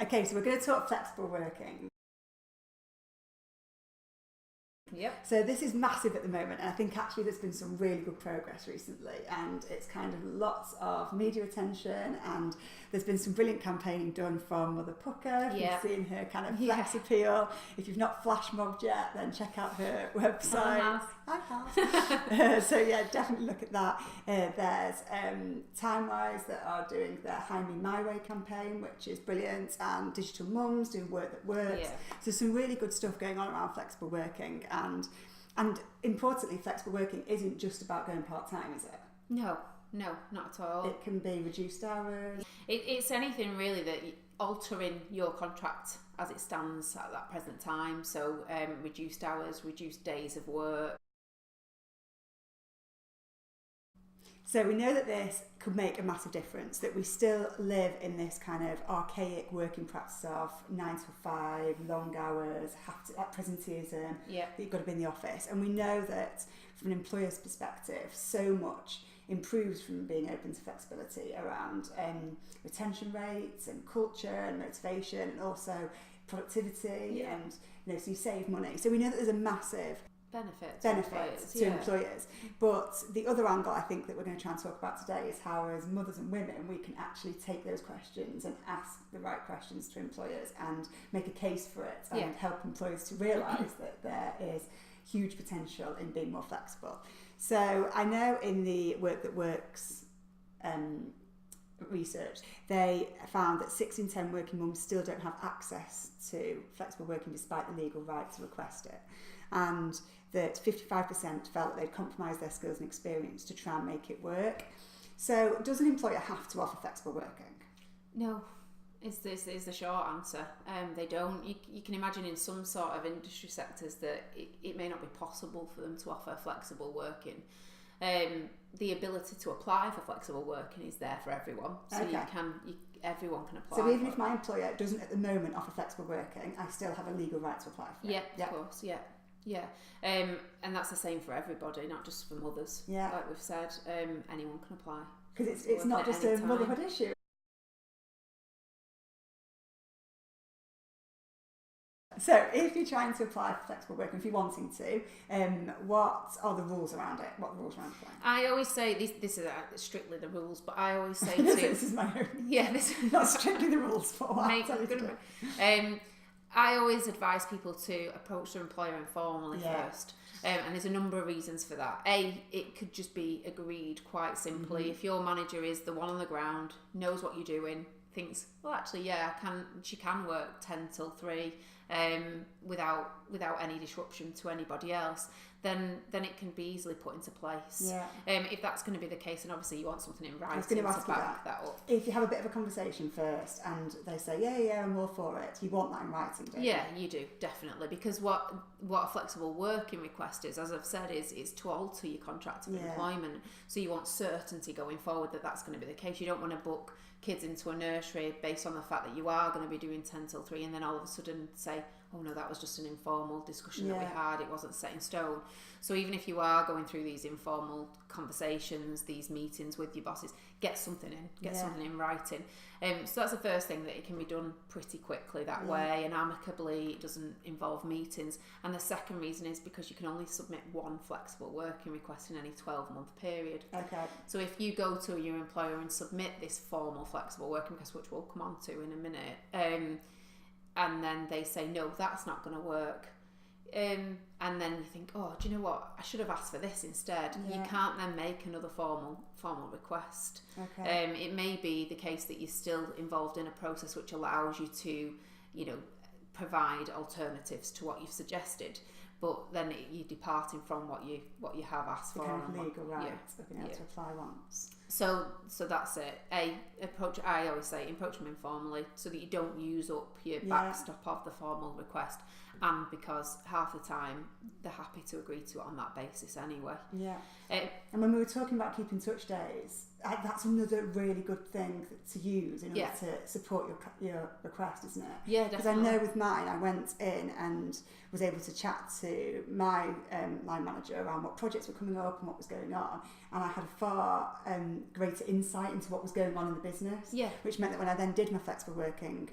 Okay, so we're going to talk flexible working. Yep. So this is massive at the moment, and I think actually there's been some really good progress recently, and it's kind of lots of media attention, and there's been some brilliant campaigning done from Mother Pucker. If you've seen her kind of flex appeal. If you've not flash mobbed yet, then check out her website. So yeah, definitely look at that. There's Timewise that are doing their Hire Me My Way campaign, which is brilliant, and Digital Mums doing Work That Works. So some really good stuff going on around flexible working, and importantly, flexible working isn't just about going part-time, is it? No, not at all. It can be reduced hours. It's anything really that altering your contract as it stands at that present time. So reduced hours, reduced days of work. So we know that this could make a massive difference, that we still live in this kind of archaic working practice of 9 to 5, long hours, like presenteeism, that you've got to be in the office. And we know that from an employer's perspective, so much improves from being open to flexibility around retention rates and culture and motivation, and also productivity, and so you save money. So we know that there's a massive benefits to employers. But the other angle I think that we're going to try and talk about today is how, as mothers and women, we can actually take those questions and ask the right questions to employers and make a case for it, and help employers to realise that there is huge potential in being more flexible. So I know in the Work That Works research, they found that 6 in 10 working mums still don't have access to flexible working despite the legal right to request it, and that 55% felt that they'd compromised their skills and experience to try and make it work. So does an employer have to offer flexible working? No, is the short answer. They don't. You can imagine in some sort of industry sectors that it may not be possible for them to offer flexible working. The ability to apply for flexible working is there for everyone, so everyone can apply. So even if my employer doesn't at the moment offer flexible working, I still have a legal right to apply for it. Of course, and that's the same for everybody, not just for mothers. Like we've said, anyone can apply. Because it's not just a motherhood issue. So if you're trying to apply for flexible working, if you're wanting to, what are the rules around it? What are the rules around applying? I always say, this is strictly the rules, but I always say this is my own. this is not strictly the rules, but what I always advise people to approach their employer informally first. And there's a number of reasons for that. It could just be agreed quite simply. If your manager is the one on the ground, knows what you're doing, thinks, well, actually, she can work 10 till 3 without any disruption to anybody else, then it can be easily put into place. If that's going to be the case, and obviously you want something in writing to back that up. If you have a bit of a conversation first and they say, I'm all for it, you want that in writing, don't you? Yeah, you do, definitely, because what a flexible working request is, as I've said, is to alter your contract of employment. So you want certainty going forward that that's going to be the case. You don't want to book kids into a nursery based on the fact that you are going to be doing 10 till 3 and then all of a sudden say, oh no, that was just an informal discussion that we had, it wasn't set in stone. So even if you are going through these informal conversations, these meetings with your bosses, get something in writing. So that's the first thing, that it can be done pretty quickly that way and amicably. It doesn't involve meetings. And the second reason is because you can only submit one flexible working request in any 12-month period. So if you go to your employer and submit this formal flexible working request, which we'll come on to in a minute, and then they say, no, that's not going to work, and then you think, oh, do you know what, I should have asked for this instead. You can't then make another formal request. It may be the case that you're still involved in a process which allows you to, provide alternatives to what you've suggested, but then you're departing from what you have asked for. Kind of legal rights of being able to apply once. So that's it. I always say approach them informally so that you don't use up your backstop of the formal request. and because half the time they're happy to agree to it on that basis anyway. Yeah. And when we were talking about keeping touch days, that's another really good thing to use in order to support your request, isn't it? Yeah, because definitely. I know with mine, I went in and was able to chat to my line manager around what projects were coming up and what was going on, and I had a far greater insight into what was going on in the business, which meant that when I then did my flexible working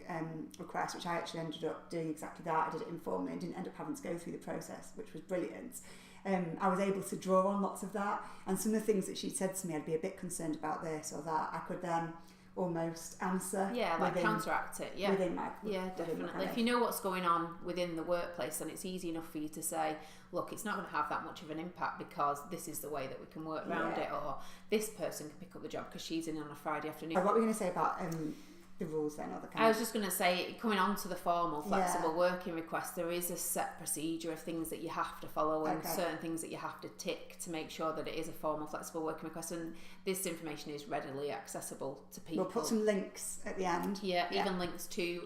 request, which I actually ended up doing exactly that, I did it informally and didn't end up having to go through the process, which was brilliant. I was able to draw on lots of that, and some of the things that she'd said to me, I'd be a bit concerned about this or that, I could then almost answer. Counteract it. Within my definitely. If you know what's going on within the workplace, then it's easy enough for you to say, look, it's not going to have that much of an impact because this is the way that we can work around it, or this person can pick up the job because she's in on a Friday afternoon. What were we going to say about the rules then, or the I was just going to say, coming on to the formal flexible working request, there is a set procedure of things that you have to follow and certain things that you have to tick to make sure that it is a formal flexible working request, and this information is readily accessible to people. We'll put some links at the end. Even links to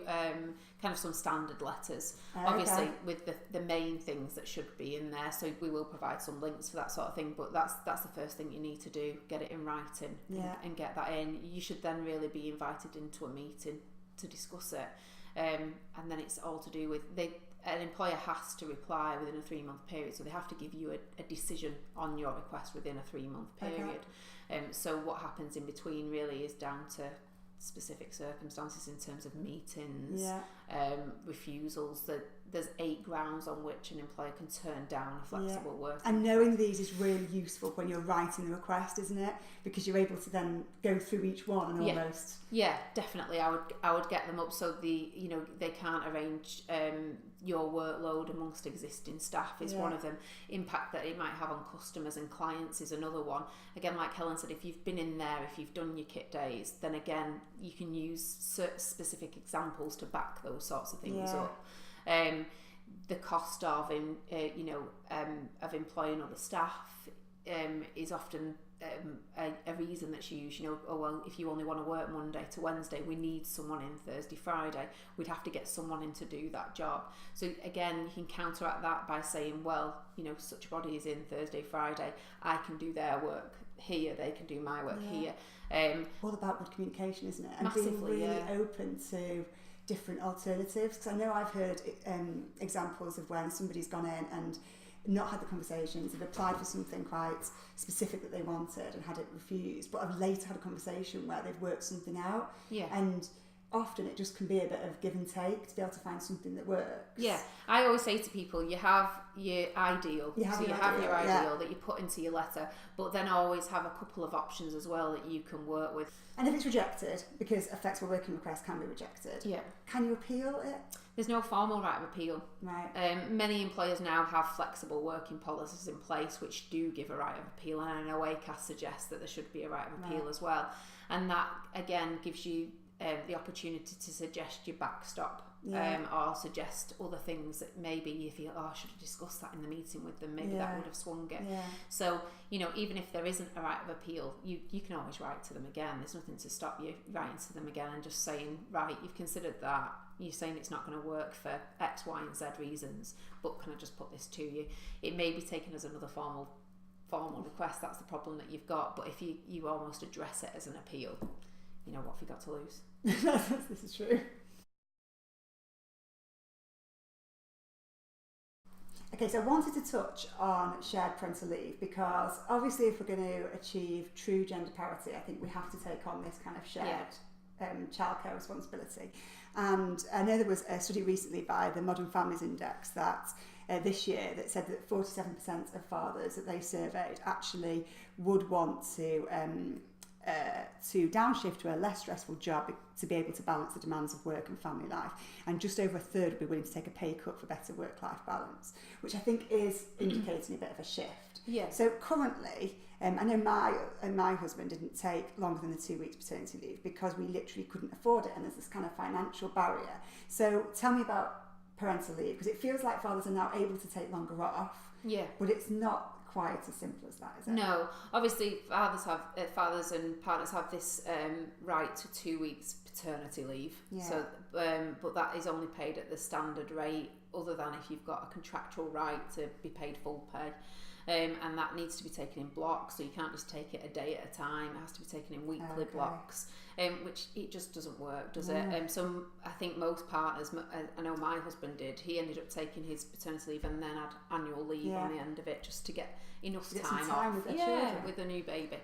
kind of some standard letters, obviously with the main things that should be in there, so we will provide some links for that sort of thing, but that's the first thing you need to do, get it in writing and get that in. You should then really be invited into a meeting to discuss it, and then it's all to do with an employer has to reply within a 3-month period, so they have to give you a decision on your request within a 3-month period. So what happens in between really is down to specific circumstances in terms of meetings, refusals. That there's 8 grounds on which an employer can turn down a flexible work. And knowing these is really useful when you're writing the request, isn't it? Because you're able to then go through each one and almost. Yeah, definitely. I would get them up so they can't arrange your workload amongst existing staff is one of them. Impact that it might have on customers and clients is another one. Again, like Helen said, if you've been in there, if you've done your kit days, then again you can use specific examples to back those sorts of things up. The cost of of employing other staff is often a reason that's used. If you only want to work Monday to Wednesday, we need someone in Thursday, Friday. We'd have to get someone in to do that job. So again, you can counteract that by saying, well, such a body is in Thursday, Friday. I can do their work here. They can do my work here. All about good communication, isn't it? And Massively, being really open to different alternatives, because I know I've heard examples of when somebody's gone in and not had the conversations, have applied for something quite specific that they wanted and had it refused, but have later had a conversation where they've worked something out. And often it just can be a bit of give and take to be able to find something that works. I always say to people, you have your ideal, your ideal that you put into your letter, but then always have a couple of options as well that you can work with. And if it's rejected, because a flexible working request can be rejected, can you appeal it? There's no formal right of appeal. Right. Many employers now have flexible working policies in place which do give a right of appeal, and I know ACAS suggests that there should be a right of appeal as well, and that again gives you the opportunity to suggest your backstop, or suggest other things that maybe you feel, I should have discussed that in the meeting with them, maybe that would have swung it. So even if there isn't a right of appeal, you can always write to them again. There's nothing to stop you writing to them again and just saying, right, you've considered that, you're saying it's not going to work for X, Y and Z reasons, but can I just put this to you? It may be taken as another formal request, that's the problem that you've got, but if you almost address it as an appeal, what have you got to lose? This is true. Okay, so I wanted to touch on shared parental leave, because obviously if we're going to achieve true gender parity, I think we have to take on this kind of shared childcare responsibility. And I know there was a study recently by the Modern Families Index that this year that said that 47% of fathers that they surveyed actually would want to downshift to a less stressful job to be able to balance the demands of work and family life, and just over a third would be willing to take a pay cut for better work-life balance, which I think is indicating a bit of a shift. So currently, I know my husband didn't take longer than the 2 weeks paternity leave because we literally couldn't afford it, and there's this kind of financial barrier. So tell me about parental leave, because it feels like fathers are now able to take longer off, but it's not quite as simple as that, is it? No, obviously fathers and partners have this right to 2 weeks paternity leave. So, but that is only paid at the standard rate other than if you've got a contractual right to be paid full pay. And that needs to be taken in blocks, so you can't just take it a day at a time. It has to be taken in weekly blocks, which it just doesn't work, does it? So I think most partners, I know my husband did, he ended up taking his paternity leave and then had annual leave on the end of it, just to get enough time off with their children. With a new baby.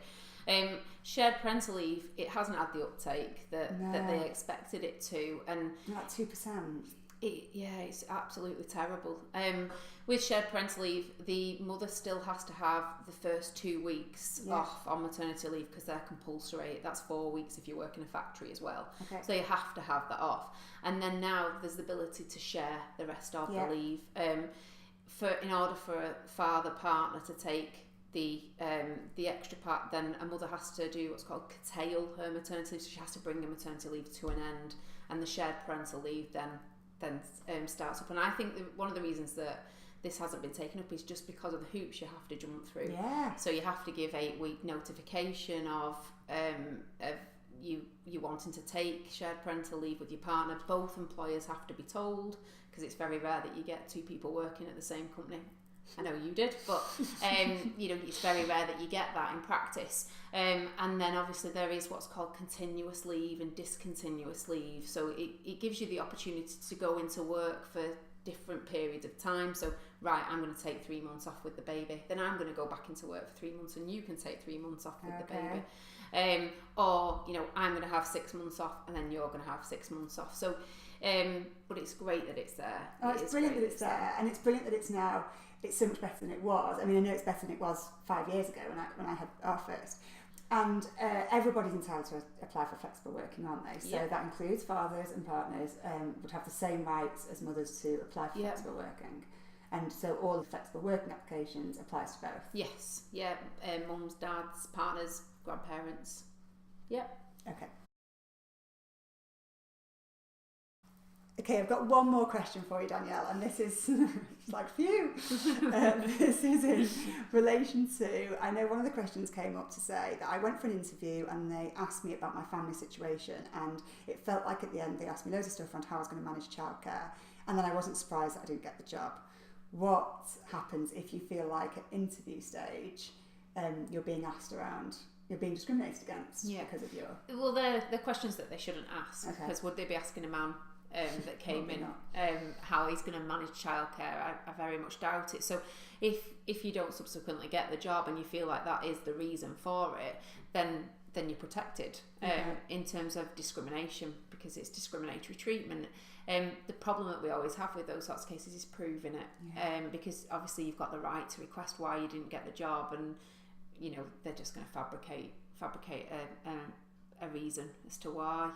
Shared parental leave, it hasn't had the uptake that they expected it to, and like 2%. It's absolutely terrible. With shared parental leave, the mother still has to have the first 2 weeks off on maternity leave because they're compulsory. That's 4 weeks if you work in a factory as well. So you have to have that off. And then now there's the ability to share the rest of the leave. In order for a father partner to take the extra part, then a mother has to do what's called curtail her maternity leave. So she has to bring the maternity leave to an end, and the shared parental leave then starts up. And I think one of the reasons that this hasn't been taken up is just because of the hoops you have to jump through. So you have to give 8-week notification of you wanting to take shared parental leave with your partner. Both employers have to be told, because it's very rare that you get 2 people working at the same company. I know you did, but it's very rare that you get that in practice. And then obviously there is what's called continuous leave and discontinuous leave. So it gives you the opportunity to go into work for different periods of time. So right, I'm going to take 3 months off with the baby, then I'm going to go back into work for 3 months, and you can take 3 months off with the baby. Or I'm going to have 6 months off, and then you're going to have 6 months off. So but it's great that it's there. It's brilliant that it's there, and it's brilliant that it's now. It's so much better than it was. I mean, I know it's better than it was 5 years ago when I had our first. And everybody's entitled to apply for flexible working, aren't they? So that includes fathers and partners would have the same rights as mothers to apply for flexible working. And so all the flexible working applications applies to both. Yes, mums, dads, partners, grandparents. Okay. Okay, I've got one more question for you, Danielle, and this is like phew. This is in relation to, I know one of the questions came up to say that I went for an interview and they asked me about my family situation, and it felt like at the end they asked me loads of stuff around how I was going to manage childcare, and then I wasn't surprised that I didn't get the job. What happens if you feel like at interview stage you're being asked around, you're being discriminated against because of your... Well, they're questions that they shouldn't ask, because would they be asking a man that came in how he's going to manage childcare? I very much doubt it. So if you don't subsequently get the job and you feel like that is the reason for it, then you're protected in terms of discrimination, because it's discriminatory treatment. The problem that we always have with those sorts of cases is proving it, because obviously you've got the right to request why you didn't get the job, and they're just going to fabricate a reason as to why.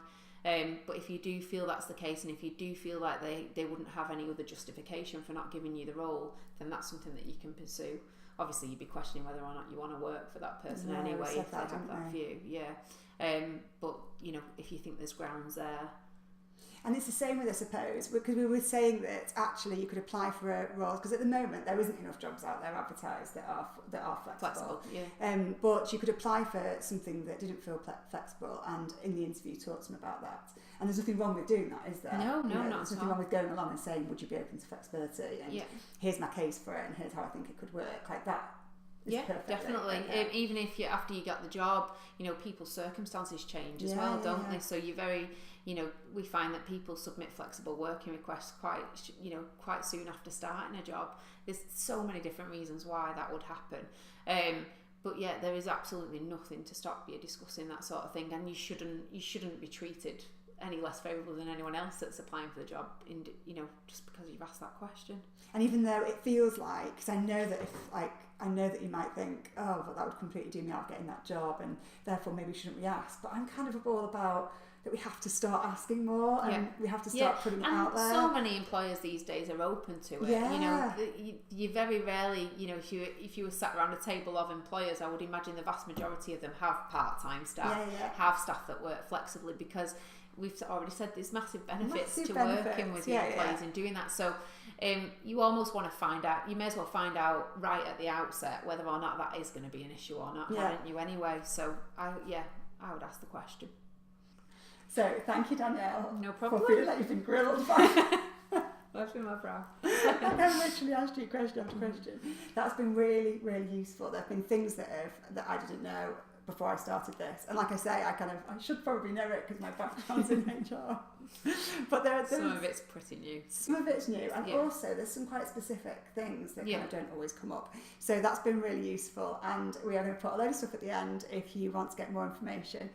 But if you do feel that's the case, and if you do feel like they wouldn't have any other justification for not giving you the role, then that's something that you can pursue. Obviously, you'd be questioning whether or not you want to work for that person anyway, if they have that view. But if you think there's grounds there. And it's the same with, I suppose, because we were saying that actually you could apply for a role, because at the moment there isn't enough jobs out there advertised that are flexible. But you could apply for something that didn't feel flexible, and in the interview you talked to them about that. And there's nothing wrong with doing that, is there? No, not there's nothing wrong with going along and saying, would you be open to flexibility? And here's my case for it, and here's how I think it could work. Like that. Definitely. Even if after you got the job, people's circumstances change as well, don't they? So you're very, we find that people submit flexible working requests quite soon after starting a job. There's so many different reasons why that would happen. But there is absolutely nothing to stop you discussing that sort of thing, and you shouldn't be treated any less favourable than anyone else that's applying for the job, just because you've asked that question. And even though it feels like, because I know that you might think, oh, but that would completely do me out of getting that job, and therefore maybe shouldn't we ask? But I'm kind of all about that we have to start asking more, and we have to start putting it out there. And so many employers these days are open to it. You very rarely, if you were sat around a table of employers, I would imagine the vast majority of them have part-time staff, have staff that work flexibly, because we've already said there's massive benefits to working with your employees and doing that. So you almost want to find out, you may as well find out right at the outset whether or not that is going to be an issue or not, hadn't you anyway? So I would ask the question. So thank you, Danielle. No problem. For feeling like you've been grilled by Wiping my brow. I've literally asked you question after question. That's been really, really useful. There have been things that I didn't know before I started this, and like I say, I should probably know it because my background's in HR. But some of it's pretty new. Some of it's new, and also there's some quite specific things that kind of don't always come up. So that's been really useful, and we are going to put a load of stuff at the end if you want to get more information.